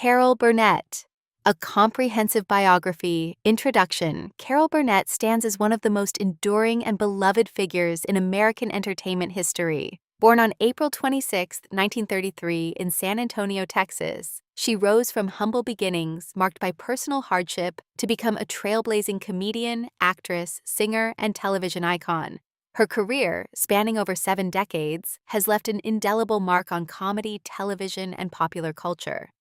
Carol Burnett. A comprehensive biography. Introduction. Carol Burnett stands as one of the most enduring and beloved figures in American entertainment history. Born on April 26, 1933 in San Antonio, Texas, she rose from humble beginnings marked by personal hardship to become a trailblazing comedian, actress, singer, and television icon. Her career, spanning over 7 decades, has left an indelible mark on comedy, television, and popular culture.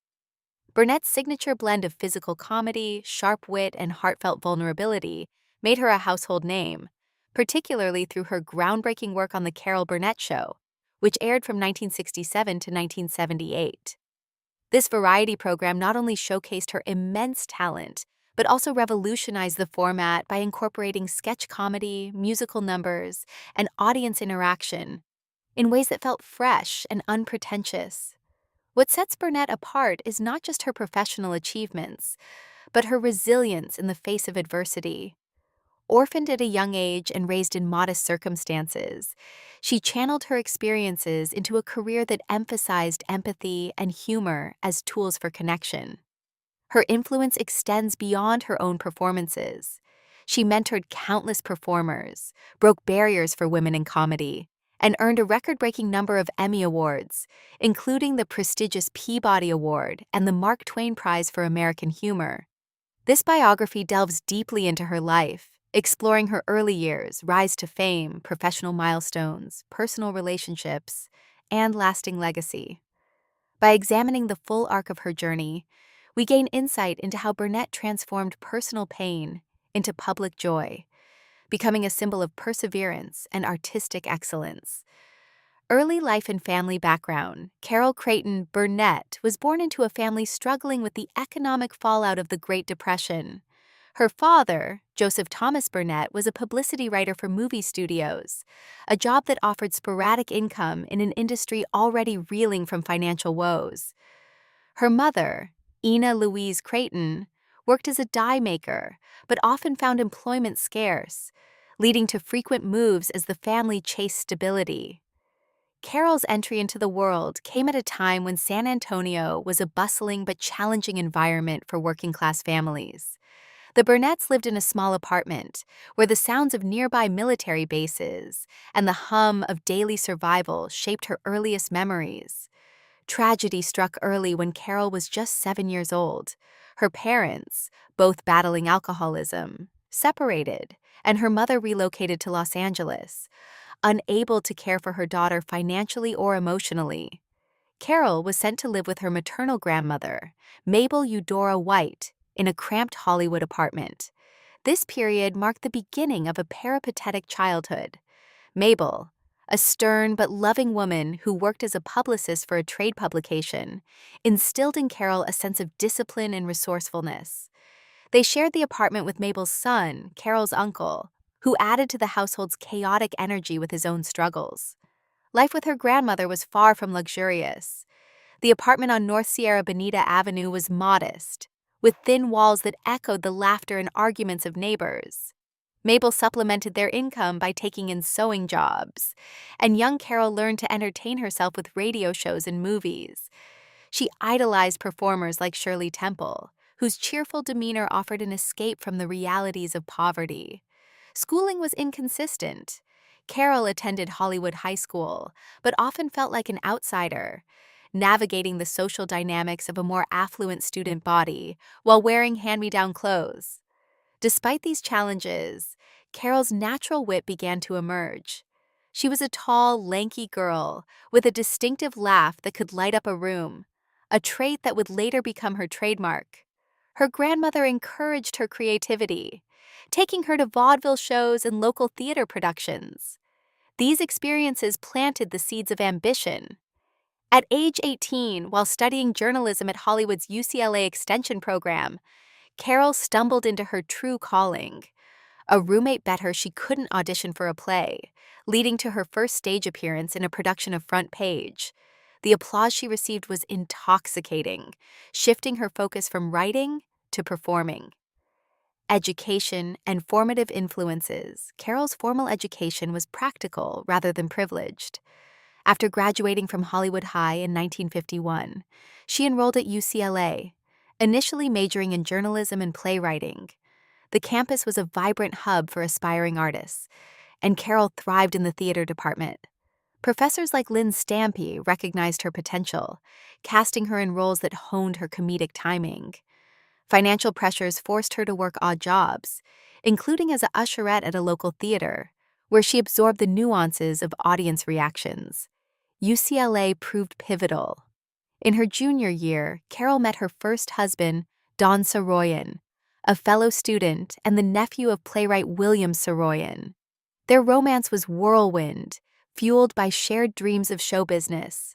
Burnett's signature blend of physical comedy, sharp wit, and heartfelt vulnerability made her a household name, particularly through her groundbreaking work on The Carol Burnett Show, which aired from 1967 to 1978. This variety program not only showcased her immense talent, but also revolutionized the format by incorporating sketch comedy, musical numbers, and audience interaction in ways that felt fresh and unpretentious. What sets Burnett apart is not just her professional achievements, but her resilience in the face of adversity. Orphaned at a young age and raised in modest circumstances, she channeled her experiences into a career that emphasized empathy and humor as tools for connection. Her influence extends beyond her own performances. She mentored countless performers, broke barriers for women in comedy, and earned a record-breaking number of Emmy Awards, including the prestigious Peabody Award and the Mark Twain Prize for American Humor. This biography delves deeply into her life, exploring her early years, rise to fame, professional milestones, personal relationships, and lasting legacy. By examining the full arc of her journey, we gain insight into how Burnett transformed personal pain into public joy, becoming a symbol of perseverance and artistic excellence. Early life and family background. Carol Creighton Burnett was born into a family struggling with the economic fallout of the Great Depression. Her father, Joseph Thomas Burnett, was a publicity writer for movie studios, a job that offered sporadic income in an industry already reeling from financial woes. Her mother, Ina Louise Creighton, worked as a dye maker, but often found employment scarce, leading to frequent moves as the family chased stability. Carol's entry into the world came at a time when San Antonio was a bustling but challenging environment for working-class families. The Burnetts lived in a small apartment where the sounds of nearby military bases and the hum of daily survival shaped her earliest memories. Tragedy struck early when Carol was just 7 years old. Her parents, both battling alcoholism, separated, and her mother relocated to Los Angeles, unable to care for her daughter financially or emotionally. Carol was sent to live with her maternal grandmother, Mabel Eudora White, in a cramped Hollywood apartment. This period marked the beginning of a peripatetic childhood. Mabel, a stern but loving woman who worked as a publicist for a trade publication, instilled in Carol a sense of discipline and resourcefulness. They shared the apartment with Mabel's son, Carol's uncle, who added to the household's chaotic energy with his own struggles. Life with her grandmother was far from luxurious. The apartment on North Sierra Bonita Avenue was modest, with thin walls that echoed the laughter and arguments of neighbors. Mabel supplemented their income by taking in sewing jobs, and young Carol learned to entertain herself with radio shows and movies. She idolized performers like Shirley Temple, whose cheerful demeanor offered an escape from the realities of poverty. Schooling was inconsistent. Carol attended Hollywood High School, but often felt like an outsider, navigating the social dynamics of a more affluent student body while wearing hand-me-down clothes. Despite these challenges, Carol's natural wit began to emerge. She was a tall, lanky girl with a distinctive laugh that could light up a room, a trait that would later become her trademark. Her grandmother encouraged her creativity, taking her to vaudeville shows and local theater productions. These experiences planted the seeds of ambition. At age 18, while studying journalism at Hollywood's UCLA Extension program, Carol stumbled into her true calling. A roommate bet her she couldn't audition for a play, leading to her first stage appearance in a production of Front Page. The applause she received was intoxicating, shifting her focus from writing to performing. Education and formative influences. Carol's formal education was practical rather than privileged. After graduating from Hollywood High in 1951, she enrolled at UCLA, initially majoring in journalism and playwriting. The campus was a vibrant hub for aspiring artists, and Carol thrived in the theater department. Professors like Lynn Stampy recognized her potential, casting her in roles that honed her comedic timing. Financial pressures forced her to work odd jobs, including as a usherette at a local theater, where she absorbed the nuances of audience reactions. UCLA proved pivotal. In her junior year, Carol met her first husband, Don Saroyan, a fellow student and the nephew of playwright William Saroyan. Their romance was whirlwind, fueled by shared dreams of show business.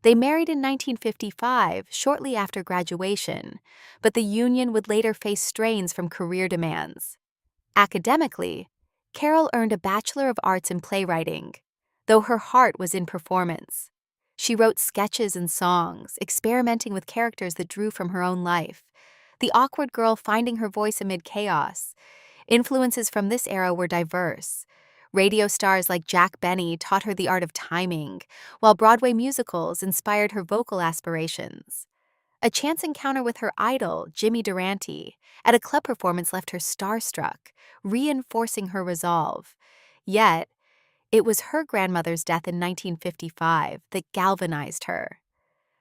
They married in 1955, shortly after graduation, but the union would later face strains from career demands. Academically, Carol earned a Bachelor of Arts in playwriting, though her heart was in performance. She wrote sketches and songs, experimenting with characters that drew from her own life. The awkward girl finding her voice amid chaos. Influences from this era were diverse. Radio stars like Jack Benny taught her the art of timing, while Broadway musicals inspired her vocal aspirations. A chance encounter with her idol, Jimmy Durante, at a club performance left her starstruck, reinforcing her resolve. Yet, it was her grandmother's death in 1955 that galvanized her.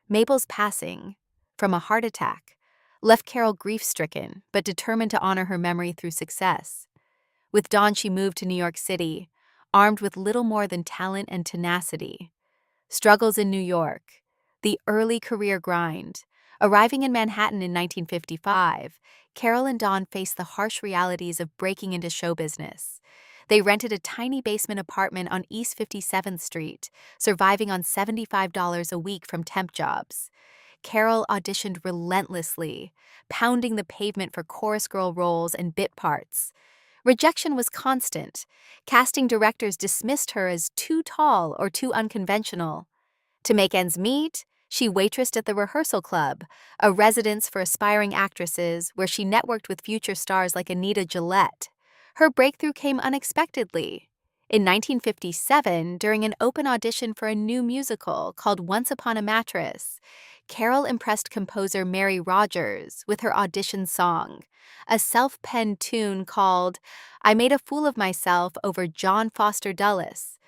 Mabel's passing, from a heart attack, left Carol grief-stricken but determined to honor her memory through success. With Dawn, she moved to New York City, armed with little more than talent and tenacity. Struggles in New York, the early career grind. Arriving in Manhattan in 1955, Carol and Dawn faced the harsh realities of breaking into show business. They rented a tiny basement apartment on East 57th Street, surviving on $75 a week from temp jobs. Carol auditioned relentlessly, pounding the pavement for chorus girl roles and bit parts. Rejection was constant. Casting directors dismissed her as too tall or too unconventional. To make ends meet, she waitressed at the Rehearsal Club, a residence for aspiring actresses where she networked with future stars like Anita Gillette. Her breakthrough came unexpectedly. In 1957, during an open audition for a new musical called Once Upon a Mattress, Carol impressed composer Mary Rodgers with her audition song, a self-penned tune called "I Made a Fool of Myself Over John Foster Dulles."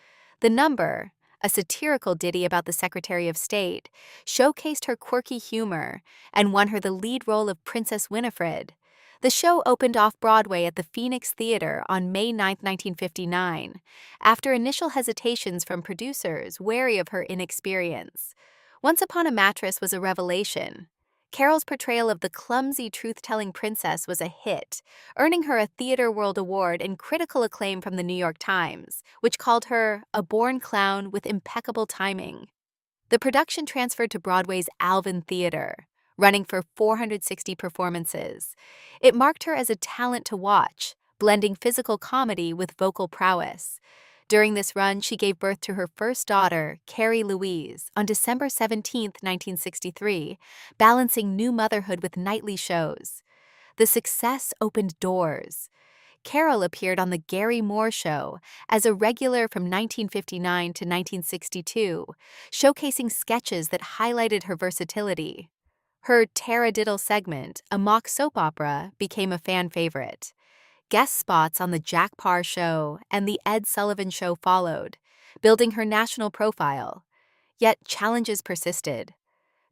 The number, a satirical ditty about the Secretary of State, showcased her quirky humor and won her the lead role of Princess Winifred. The show opened off-Broadway at the Phoenix Theater on May 9, 1959, after initial hesitations from producers wary of her inexperience. Once Upon a Mattress was a revelation. Carol's portrayal of the clumsy, truth-telling princess was a hit, earning her a Theater World Award and critical acclaim from the New York Times, which called her a born clown with impeccable timing. The production transferred to Broadway's Alvin Theater, running for 460 performances. It marked her as a talent to watch, blending physical comedy with vocal prowess. During this run, she gave birth to her first daughter, Carrie Louise, on December 17, 1963, balancing new motherhood with nightly shows. The success opened doors. Carol appeared on The Gary Moore Show as a regular from 1959 to 1962, showcasing sketches that highlighted her versatility. Her taradiddle segment, a mock soap opera, became a fan favorite. Guest spots on The Jack Paar Show and The Ed Sullivan Show followed, building her national profile. Yet challenges persisted.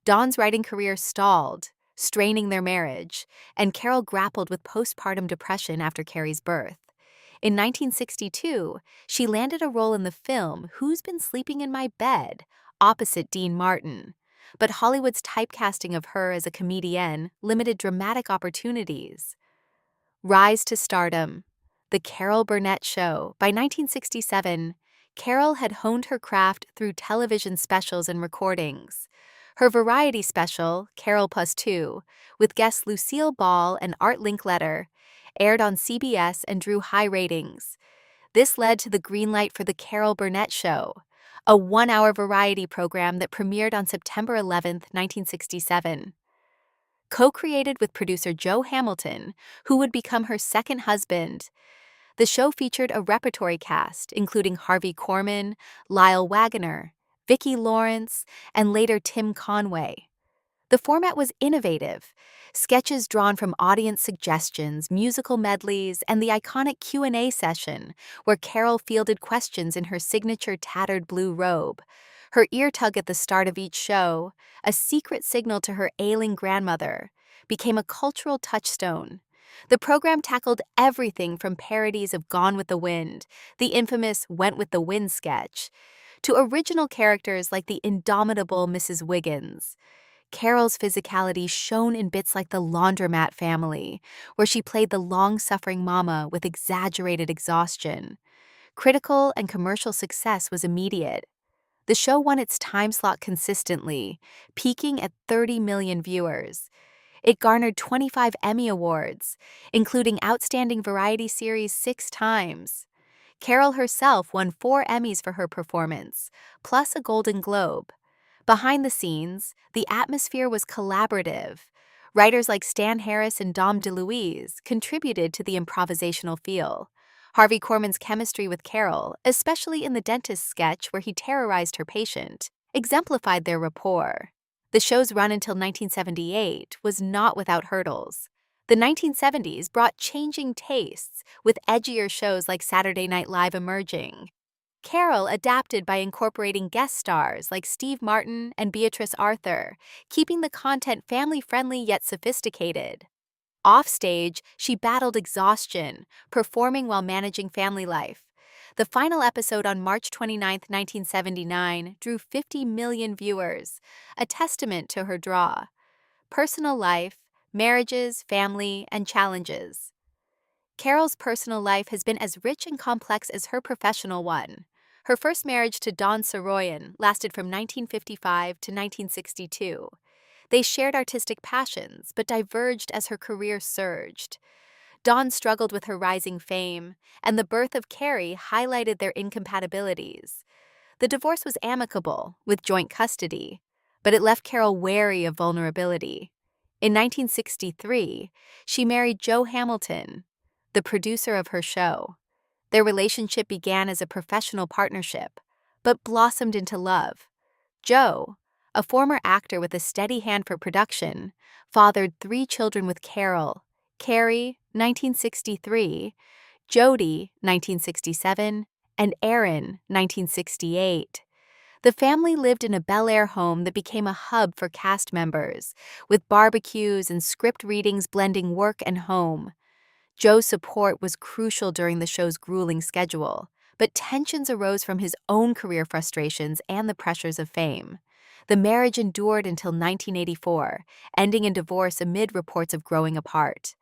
Dawn's writing career stalled, straining their marriage, and Carol grappled with postpartum depression after Carrie's birth. In 1962, she landed a role in the film Who's Been Sleeping in My Bed, opposite Dean Martin. But Hollywood's typecasting of her as a comedienne limited dramatic opportunities. Rise to stardom. The Carol Burnett Show. By 1967, Carol had honed her craft through television specials and recordings. Her variety special, Carol Plus 2, with guests Lucille Ball and Art Linkletter, aired on CBS and drew high ratings. This led to the green light for The Carol Burnett Show, a one-hour variety program that premiered on September 11, 1967. Co-created with producer Joe Hamilton, who would become her second husband. The show featured a repertory cast, including Harvey Korman, Lyle Waggoner, Vicki Lawrence, and later Tim Conway. The format was innovative. Sketches drawn from audience suggestions, musical medleys, and the iconic Q&A session, where Carol fielded questions in her signature tattered blue robe. Her ear tug at the start of each show, a secret signal to her ailing grandmother, became a cultural touchstone. The program tackled everything from parodies of Gone with the Wind, the infamous Went with the Wind sketch, to original characters like the indomitable Mrs. Wiggins. Carol's physicality shone in bits like The Laundromat Family, where she played the long-suffering mama with exaggerated exhaustion. Critical and commercial success was immediate. The show won its time slot consistently, peaking at 30 million viewers. It garnered 25 Emmy Awards, including Outstanding Variety Series 6 times. Carol herself won 4 Emmys for her performance, plus a Golden Globe. Behind the scenes, the atmosphere was collaborative. Writers like Stan Harris and Dom DeLuise contributed to the improvisational feel. Harvey Korman's chemistry with Carol, especially in the dentist sketch where he terrorized her patient, exemplified their rapport. The show's run until 1978 was not without hurdles. The 1970s brought changing tastes, with edgier shows like Saturday Night Live emerging. Carol adapted by incorporating guest stars like Steve Martin and Beatrice Arthur, keeping the content family-friendly yet sophisticated. Offstage, she battled exhaustion, performing while managing family life. The final episode on March 29, 1979, drew 50 million viewers, a testament to her draw. Personal life, marriages, family, and challenges. Carol's personal life has been as rich and complex as her professional one. Her first marriage to Don Soroyan lasted from 1955 to 1962. They shared artistic passions, but diverged as her career surged. Don struggled with her rising fame, and the birth of Carrie highlighted their incompatibilities. The divorce was amicable, with joint custody, but it left Carol wary of vulnerability. In 1963, she married Joe Hamilton, the producer of her show. Their relationship began as a professional partnership, but blossomed into love. Joe, a former actor with a steady hand for production, fathered 3 children with Carol: Carrie, 1963, Jody, 1967, and Aaron, 1968. The family lived in a Bel Air home that became a hub for cast members, with barbecues and script readings blending work and home. Joe's support was crucial during the show's grueling schedule, but tensions arose from his own career frustrations and the pressures of fame. The marriage endured until 1984, ending in divorce amid reports of growing apart.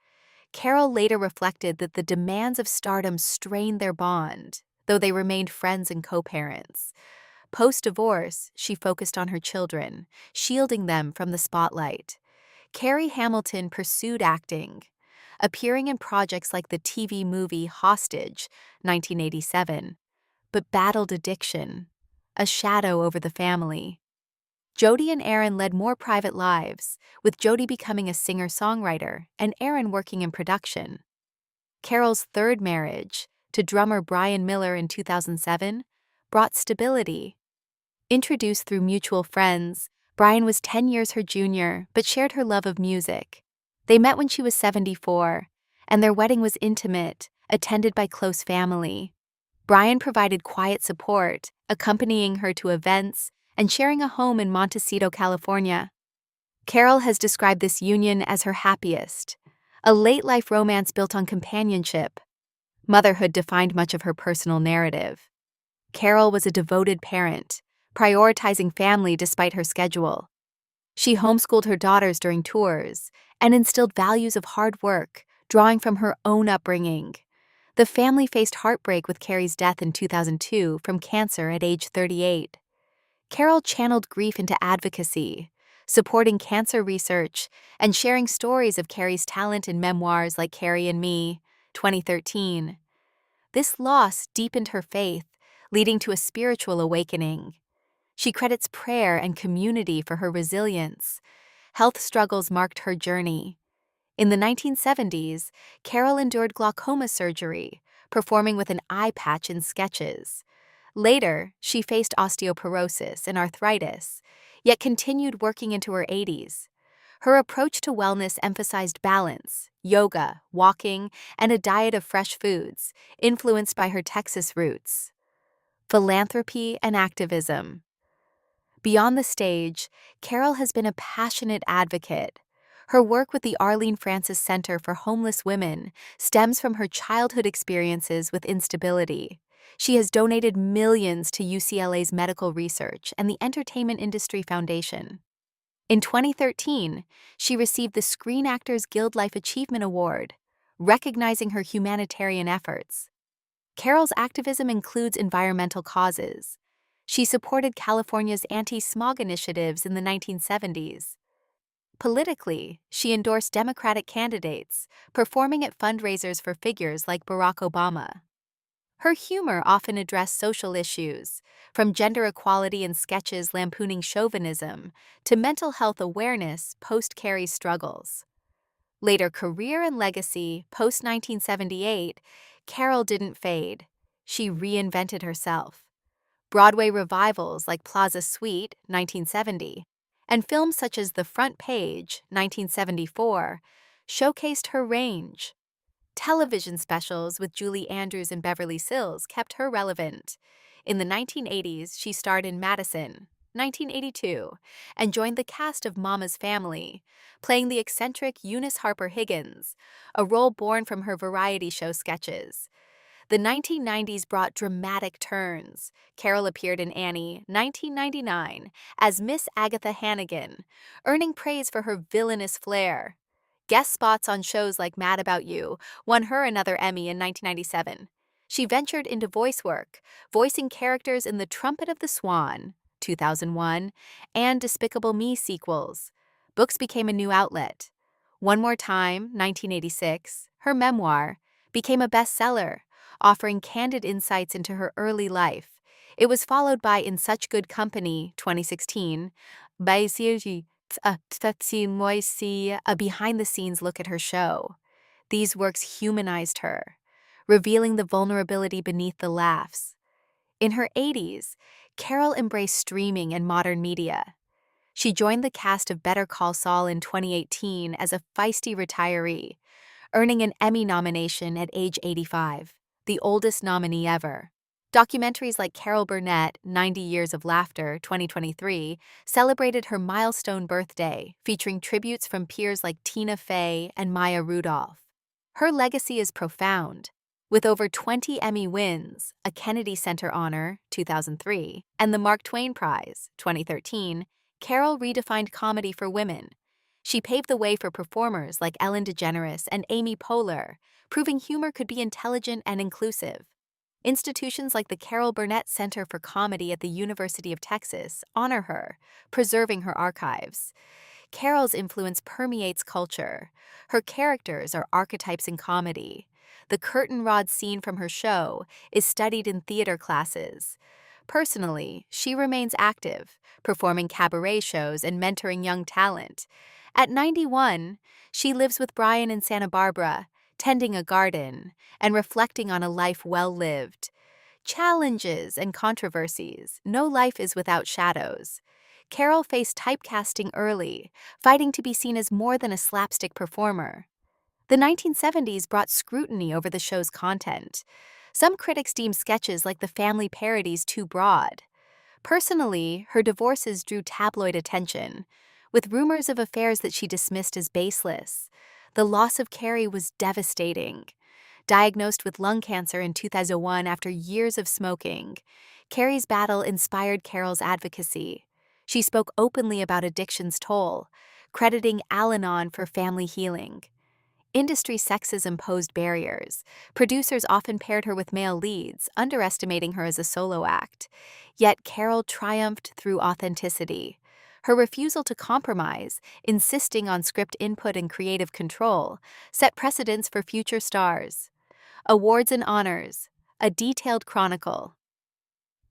Carol later reflected that the demands of stardom strained their bond, though they remained friends and co-parents. Post-divorce, she focused on her children, shielding them from the spotlight. Carrie Hamilton pursued acting, appearing in projects like the TV movie Hostage, 1987, but battled addiction, a shadow over the family. Jody and Aaron led more private lives, with Jody becoming a singer-songwriter and Aaron working in production. Carol's third marriage, to drummer Brian Miller in 2007, brought stability. Introduced through mutual friends, Brian was 10 years her junior but shared her love of music. They met when she was 74, and their wedding was intimate, attended by close family. Brian provided quiet support, accompanying her to events and sharing a home in Montecito, California. Carol has described this union as her happiest, a late-life romance built on companionship. Motherhood defined much of her personal narrative. Carol was a devoted parent, prioritizing family despite her schedule. She homeschooled her daughters during tours and instilled values of hard work, drawing from her own upbringing. The family faced heartbreak with Carrie's death in 2002 from cancer at age 38. Carol channeled grief into advocacy, supporting cancer research and sharing stories of Carrie's talent in memoirs like Carrie and Me, 2013. This loss deepened her faith, leading to a spiritual awakening. She credits prayer and community for her resilience. Health struggles marked her journey. In the 1970s, Carol endured glaucoma surgery, performing with an eye patch in sketches. Later, she faced osteoporosis and arthritis, yet continued working into her 80s. Her approach to wellness emphasized balance, yoga, walking, and a diet of fresh foods, influenced by her Texas roots. Philanthropy and activism. Beyond the stage, Carol has been a passionate advocate. Her work with the Arlene Francis Center for Homeless Women stems from her childhood experiences with instability. She has donated millions to UCLA's medical research and the Entertainment Industry Foundation. In 2013, she received the Screen Actors Guild Life Achievement Award, recognizing her humanitarian efforts. Carol's activism includes environmental causes. She supported California's anti-smog initiatives in the 1970s. Politically, she endorsed Democratic candidates, performing at fundraisers for figures like Barack Obama. Her humor often addressed social issues, from gender equality in sketches lampooning chauvinism to mental health awareness post-Carey's struggles. Later career and legacy post-1978, Carol didn't fade. She reinvented herself. Broadway revivals like Plaza Suite, 1970, and films such as The Front Page, 1974, showcased her range. Television specials with Julie Andrews and Beverly Sills kept her relevant. In the 1980s, she starred in Madison, 1982, and joined the cast of Mama's Family, playing the eccentric Eunice Harper Higgins, a role born from her variety show sketches. The 1990s brought dramatic turns. Carol appeared in Annie, 1999, as Miss Agatha Hannigan, earning praise for her villainous flair. Guest spots on shows like Mad About You won her another Emmy in 1997. She ventured into voice work, voicing characters in The Trumpet of the Swan, 2001, and Despicable Me sequels. Books became a new outlet. One More Time, 1986, her memoir, became a bestseller, offering candid insights into her early life. It was followed by In Such Good Company, 2016, a behind-the-scenes look at her show. These works humanized her, revealing the vulnerability beneath the laughs. In her 80s, Carol embraced streaming and modern media. She joined the cast of Better Call Saul in 2018 as a feisty retiree, earning an Emmy nomination at age 85, the oldest nominee ever. Documentaries like Carol Burnett, 90 Years of Laughter, 2023, celebrated her milestone birthday, featuring tributes from peers like Tina Fey and Maya Rudolph. Her legacy is profound. With over 20 Emmy wins, a Kennedy Center Honor, 2003, and the Mark Twain Prize, 2013, Carol redefined comedy for women. She paved the way for performers like Ellen DeGeneres and Amy Poehler, proving humor could be intelligent and inclusive. Institutions like the Carol Burnett Center for Comedy at the University of Texas honor her, preserving her archives. Carol's influence permeates culture. Her characters are archetypes in comedy. The curtain rod scene from her show is studied in theater classes. Personally, she remains active, performing cabaret shows and mentoring young talent. At 91, she lives with Brian in Santa Barbara, tending a garden and reflecting on a life well lived. Challenges and controversies, no life is without shadows. Carol faced typecasting early, fighting to be seen as more than a slapstick performer. The 1970s brought scrutiny over the show's content. Some critics deemed sketches like the family parodies too broad. Personally, her divorces drew tabloid attention, with rumors of affairs that she dismissed as baseless. The loss of Carey was devastating. Diagnosed with lung cancer in 2001 after years of smoking, Carey's battle inspired Carol's advocacy. She spoke openly about addiction's toll, crediting Al-Anon for family healing. Industry sexism posed barriers. Producers often paired her with male leads, underestimating her as a solo act. Yet Carol triumphed through authenticity. Her refusal to compromise, insisting on script input and creative control, set precedents for future stars. Awards and honors, a detailed chronicle.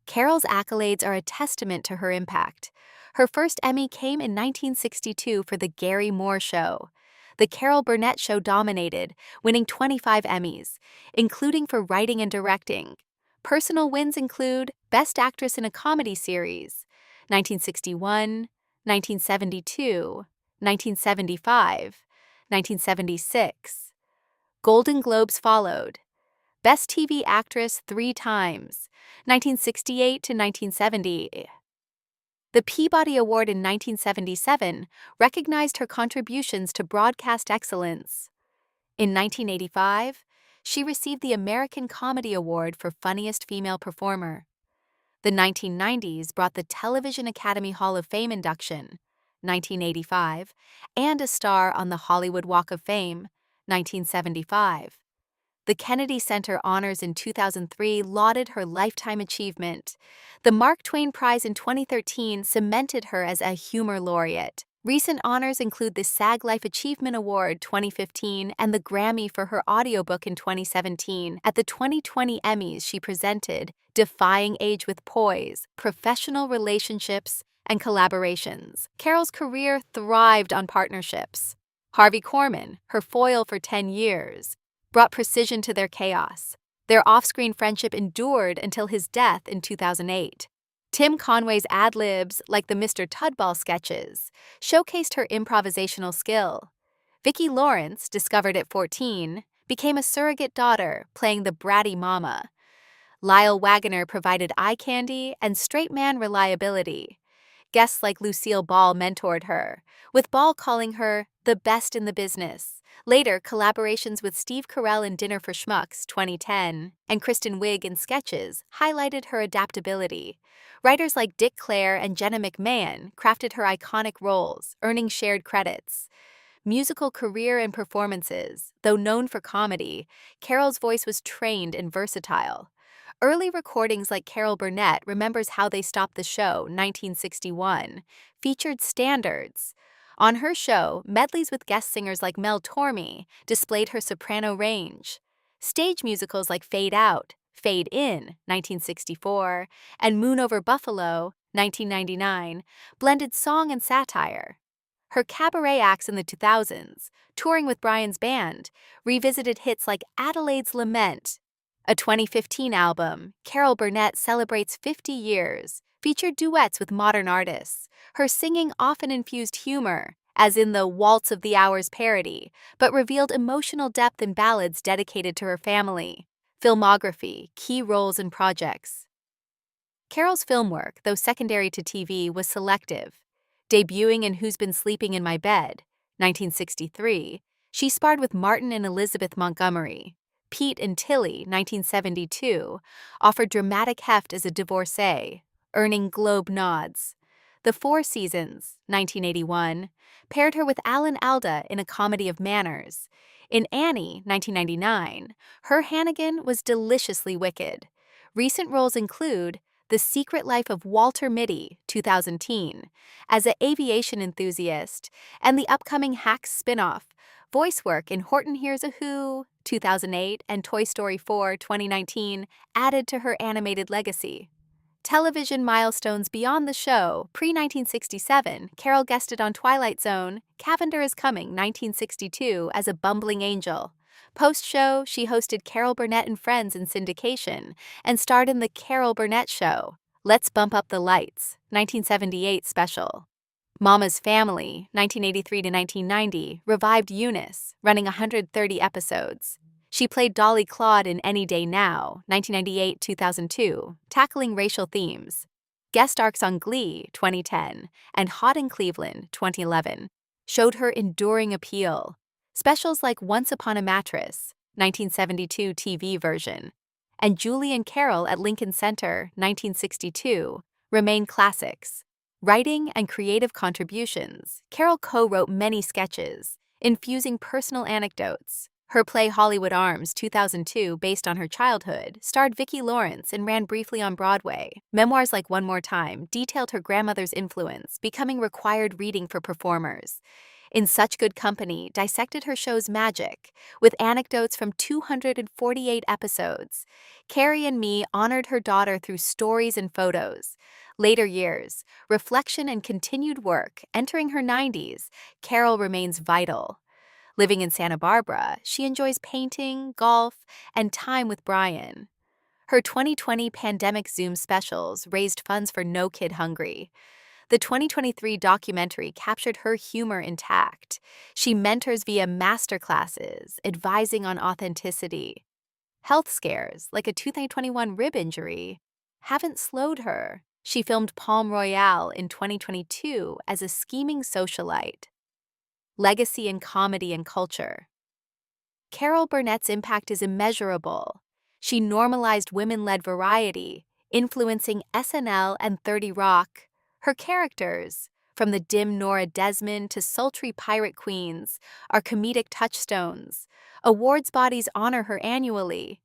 Carol's accolades are a testament to her impact. Her first Emmy came in 1962 for The Gary Moore Show. The Carol Burnett Show dominated, winning 25 Emmys, including for writing and directing. Personal wins include Best Actress in a Comedy Series, 1961, 1972, 1975, 1976. Golden Globes followed. Best TV Actress 3 times, 1968 to 1970. The Peabody Award in 1977 recognized her contributions to broadcast excellence. In 1985, she received the American Comedy Award for Funniest Female Performer. The 1990s brought the Television Academy Hall of Fame induction, 1985, and a star on the Hollywood Walk of Fame, 1975. The Kennedy Center Honors in 2003 lauded her lifetime achievement. The Mark Twain Prize in 2013 cemented her as a humor laureate. Recent honors include the SAG Life Achievement Award 2015 and the Grammy for her audiobook in 2017. At the 2020 Emmys, she presented Defying Age with Poise, Professional Relationships, and Collaborations. Carol's career thrived on partnerships. Harvey Korman, her foil for 10 years, brought precision to their chaos. Their off-screen friendship endured until his death in 2008. Tim Conway's ad-libs, like the Mr. Tudball sketches, showcased her improvisational skill. Vicki Lawrence, discovered at 14, became a surrogate daughter, playing the bratty mama. Lyle Waggoner provided eye candy and straight man reliability. Guests like Lucille Ball mentored her, with Ball calling her the best in the business. Later, collaborations with Steve Carell in Dinner for Schmucks 2010 and Kristen Wiig in Sketches highlighted her adaptability. Writers like Dick Clare and Jenna McMahon crafted her iconic roles, earning shared credits. Musical career and performances. Though known for comedy, Carol's voice was trained and versatile. Early recordings like Carol Burnett Remembers How They Stopped the Show, 1961, featured standards. On her show, medleys with guest singers like Mel Torme displayed her soprano range. Stage musicals like Fade Out, Fade In, 1964, and Moon Over Buffalo, 1999, blended song and satire. Her cabaret acts in the 2000s, touring with Brian's band, revisited hits like Adelaide's Lament. A 2015 album, Carol Burnett Celebrates 50 Years, featured duets with modern artists. Her singing often infused humor, as in the Waltz of the Hours parody, but revealed emotional depth in ballads dedicated to her family. Filmography, key roles and projects. Carol's film work, though secondary to TV, was selective. Debuting in Who's Been Sleeping in My Bed, 1963, she sparred with Martin and Elizabeth Montgomery. Pete and Tilly, 1972, offered dramatic heft as a divorcee, earning Globe nods. The Four Seasons, 1981, paired her with Alan Alda in A Comedy of Manners. In Annie, 1999, her Hannigan was deliciously wicked. Recent roles include The Secret Life of Walter Mitty, 2010, as an aviation enthusiast, and the upcoming Hacks spin-off, voice work in Horton Hears a Who, 2008, and Toy Story 4, 2019, added to her animated legacy. Television milestones beyond the show. Pre-1967, Carol guested on Twilight Zone, Cavender is Coming, 1962, as a bumbling angel. Post-show, she hosted Carol Burnett and Friends in syndication and starred in The Carol Burnett Show, Let's Bump Up the Lights, 1978 special. Mama's Family, 1983 to 1990, revived Eunice, running 130 episodes. She played Dolly Claude in Any Day Now, 1998-2002, tackling racial themes. Guest arcs on Glee, 2010, and Hot in Cleveland, 2011, showed her enduring appeal. Specials like Once Upon a Mattress, 1972 TV version, and Julie and Carol at Lincoln Center, 1962, remain classics. Writing and creative contributions. Carol co-wrote many sketches, infusing personal anecdotes. Her play Hollywood Arms, 2002, based on her childhood, starred Vicki Lawrence and ran briefly on Broadway. Memoirs like One More Time detailed her grandmother's influence, becoming required reading for performers. In Such Good Company dissected her show's magic, with anecdotes from 248 episodes. Carrie and Me honored her daughter through stories and photos. Later years, reflection and continued work. Entering her 90s, Carol remains vital. Living in Santa Barbara, she enjoys painting, golf, and time with Brian. Her 2020 pandemic Zoom specials raised funds for No Kid Hungry. The 2023 documentary captured her humor intact. She mentors via masterclasses, advising on authenticity. Health scares, like a 2021 rib injury, haven't slowed her. She filmed Palm Royale in 2022 as a scheming socialite. Legacy in comedy and culture. Carol Burnett's impact is immeasurable. She normalized women-led variety, influencing SNL and 30 Rock. Her characters, from the dim Nora Desmond to sultry pirate queens, are comedic touchstones. Awards bodies honor her annually.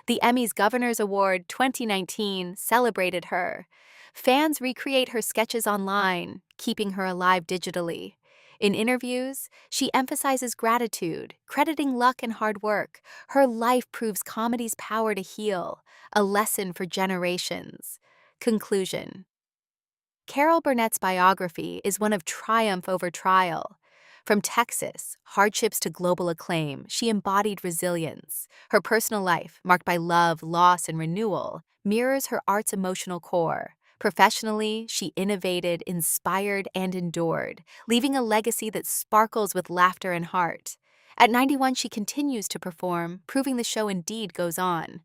The Emmy's Governor's Award 2019 celebrated her. Fans recreate her sketches online, keeping her alive digitally. In interviews, she emphasizes gratitude, crediting luck and hard work. Her life proves comedy's power to heal, a lesson for generations. Conclusion. Carol Burnett's biography is one of triumph over trial. From Texas, hardships to global acclaim, she embodied resilience. Her personal life, marked by love, loss, and renewal, mirrors her art's emotional core. Professionally, she innovated, inspired, and endured, leaving a legacy that sparkles with laughter and heart. At 91, she continues to perform, proving the show indeed goes on.